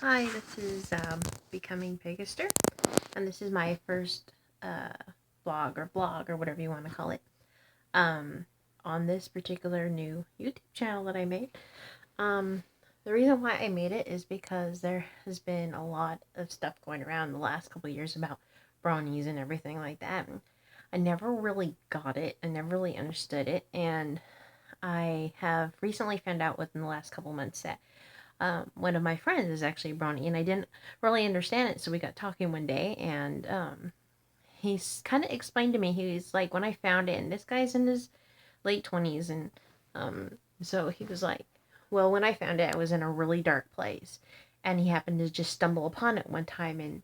Hi, this is Becoming Pegasister, and this is my first blog or whatever you want to call it um, on this particular new YouTube channel that I made. The reason why I made it is because there has been a lot of stuff going around the last couple of years about brownies and everything like that. And I never really got it, I never really understood it, and I have recently found out within the last couple of months that one of my friends is actually a brownie, and I didn't really understand it. So we got talking one day, and he's kind of explained to me. He's like, when I found it, and this guy's in his late 20s, and so he was like, well, when I found it, I was in a really dark place, and he happened to just stumble upon it one time, and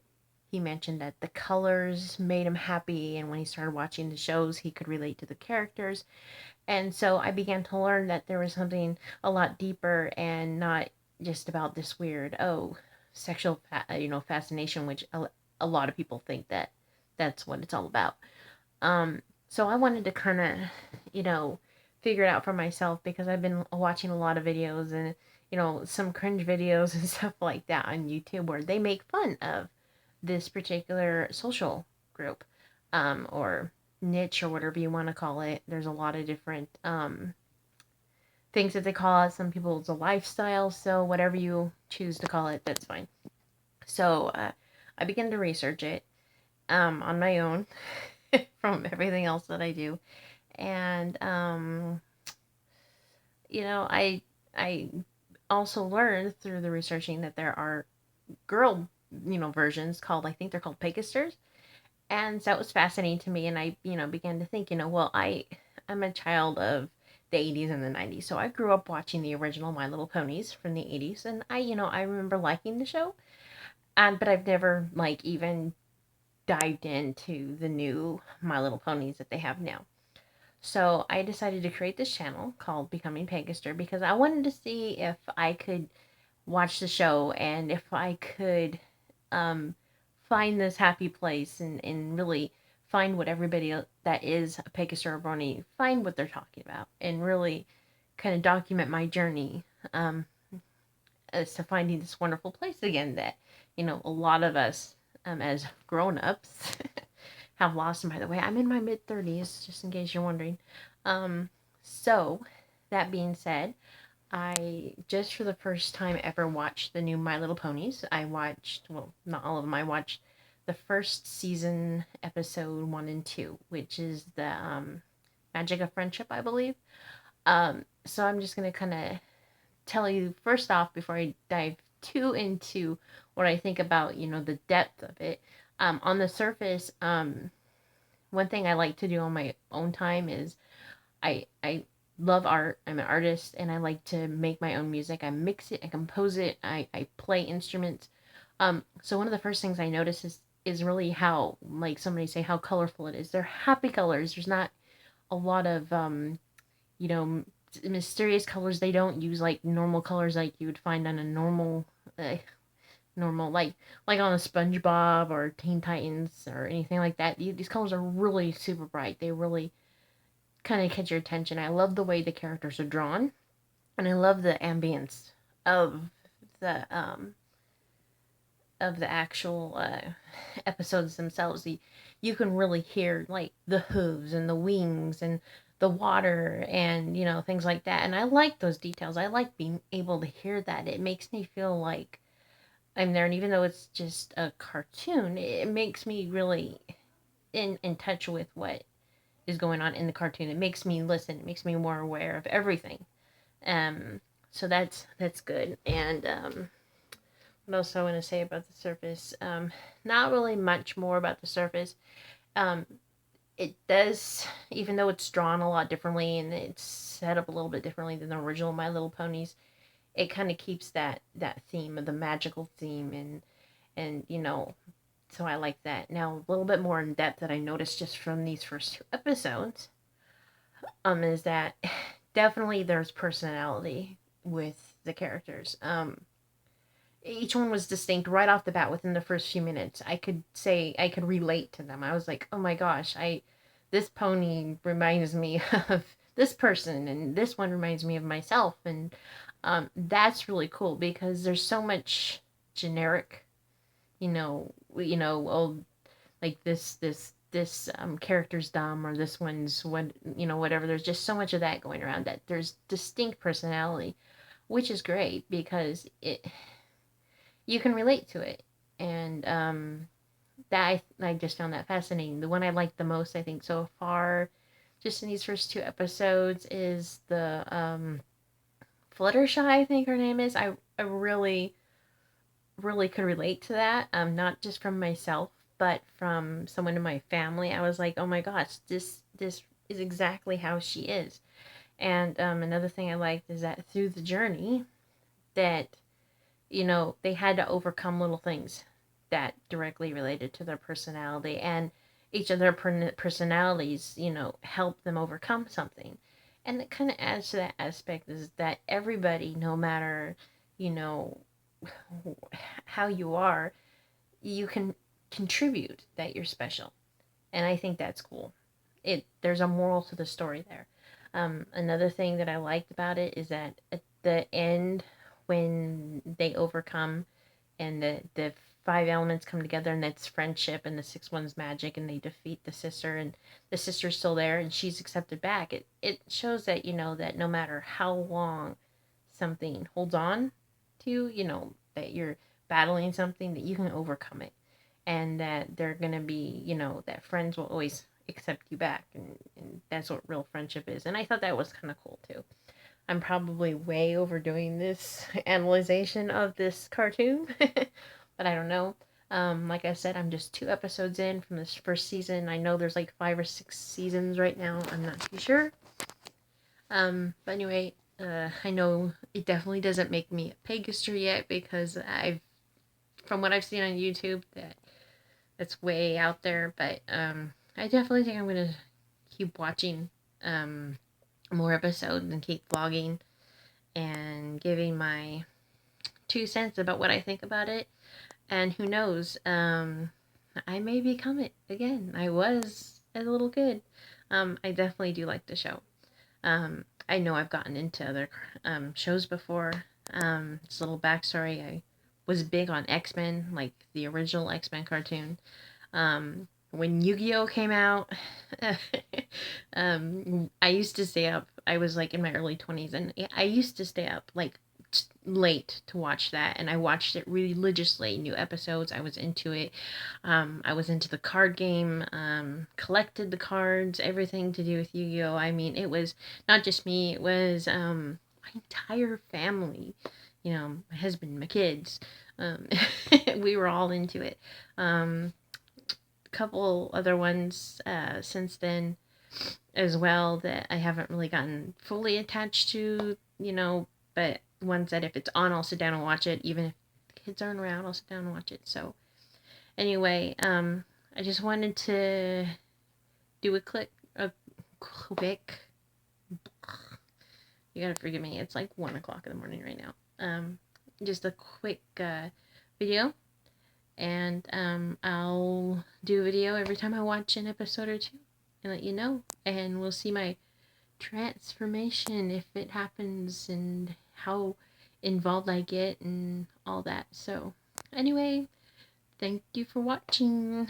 he mentioned that the colors made him happy, and when he started watching the shows, he could relate to the characters. And so I began to learn that there was something a lot deeper and not just about this weird, sexual, fascination, which a lot of people think that that's what it's all about. So I wanted to kind of, you know, figure it out for myself because I've been watching a lot of videos and, some cringe videos and stuff like that on YouTube where they make fun of this particular social group, or niche or whatever you want to call it. There's a lot of different things that they call it. Some people it's a lifestyle, so whatever you choose to call it, that's fine. So I began to research it on my own from everything else that I do, and I also learned through the researching that there are girl versions called, I think they're called Pegasters. And so that was fascinating to me, and I began to think, well, I'm a child of the 80s and the 90s, so I grew up watching the original My Little Ponies from the 80s, and I remember liking the show, but I've never like even dived into the new My Little Ponies that they have now. So I decided to create this channel called Becoming Pegasister because I wanted to see if I could watch the show and if I could um, find this happy place and really find what everybody that is a Pegasister or Brony, find what they're talking about and really kind of document my journey as to finding this wonderful place again that, a lot of us as grown-ups have lost. And by the way, I'm in my mid-30s, just in case you're wondering. So, that being said, I just for the first time ever watched the new My Little Ponies. I watched, well, not all of them. I watched the first season, episode 1 and 2, which is the Magic of Friendship, I believe. So I'm just gonna kind of tell you first off before I dive too into what I think about the depth of it. On the surface, one thing I like to do on my own time is I love art. I'm an artist and I like to make my own music. I mix it, I compose it, I play instruments. So one of the first things I notice is really how, like somebody say, how colorful it is. They're happy colors. There's not a lot of you know mysterious colors. They don't use like normal colors like you would find on a uh, normal like on a SpongeBob or Teen Titans or anything like that. These colors are really super bright. They really kind of catch your attention. I love the way the characters are drawn, and I love the ambience of the actual episodes themselves. You can really hear like the hooves and the wings and the water and things like that. And I like those details. I like being able to hear that. It makes me feel like I'm there, and even though it's just a cartoon, it makes me really in touch with what is going on in the cartoon. It makes me listen. It makes me more aware of everything. Um, so that's good. And what else I want to say about the surface? Not really much more about the surface. Um, it does, even though it's drawn a lot differently and it's set up a little bit differently than the original My Little Ponies, it kind of keeps that theme of the magical theme and so I like that. Now a little bit more in depth that I noticed just from these first 2 episodes is that definitely there's personality with the characters. Each one was distinct right off the bat within the first few minutes. I could say I could relate to them. I was like, oh my gosh, I this pony reminds me of this person, and this one reminds me of myself, and that's really cool because there's so much. generic, oh, like this character's dumb, or this one's what, whatever. There's just so much of that going around, that there's distinct personality, which is great because you can relate to it. And that I just found that fascinating. The one I liked the most, I think, so far, just in these first two episodes, is the Fluttershy, I think her name is. I really, really could relate to that. Not just from myself, but from someone in my family. I was like, oh my gosh, this is exactly how she is. And another thing I liked is that through the journey, that they had to overcome little things that directly related to their personality, and each of their personalities, help them overcome something. And it kind of adds to that aspect, is that everybody, no matter, you know, how you are, you can contribute that you're special. And I think that's cool. There's a moral to the story there. Another thing that I liked about it is that at the end, when they overcome, and the five elements come together, and it's friendship, and the sixth one's magic, and they defeat the sister, and the sister's still there, and she's accepted back. It shows that, that no matter how long something holds on to, that you're battling something, that you can overcome it, and that they're gonna be, that friends will always accept you back, and that's what real friendship is. And I thought that was kind of cool too. I'm probably way overdoing this analyzation of this cartoon, but I don't know. Like I said, I'm just 2 episodes in from this first season. I know there's like 5 or 6 seasons right now. I'm not too sure. But anyway, I know it definitely doesn't make me a Pegasister yet, because from what I've seen on YouTube, that's way out there. But I definitely think I'm gonna keep watching more episodes and keep vlogging and giving my 2 cents about what I think about it. And who knows, I may become it again. I was a little kid. I definitely do like the show. I know I've gotten into other shows before. Just a little backstory. I was big on X-Men, like the original X-Men cartoon. When Yu-Gi-Oh came out, I used to stay up. I was like in my early 20s, and I used to stay up like late to watch that, and I watched it religiously. New episodes, I was into it. I was into the card game, collected the cards, everything to do with Yu-Gi-Oh. I mean, it was not just me, it was my entire family, my husband, my kids. um, we were all into it. Couple other ones since then as well, that I haven't really gotten fully attached to, but ones that if it's on, I'll sit down and watch it. Even if the kids aren't around, I'll sit down and watch it. So anyway, I just wanted to do a quick, you gotta forgive me, it's like 1 o'clock in the morning right now. Just a quick video, and I'll do a video every time I watch an episode or two and let you know, and we'll see my transformation, if it happens, and how involved I get and all that. So anyway, thank you for watching.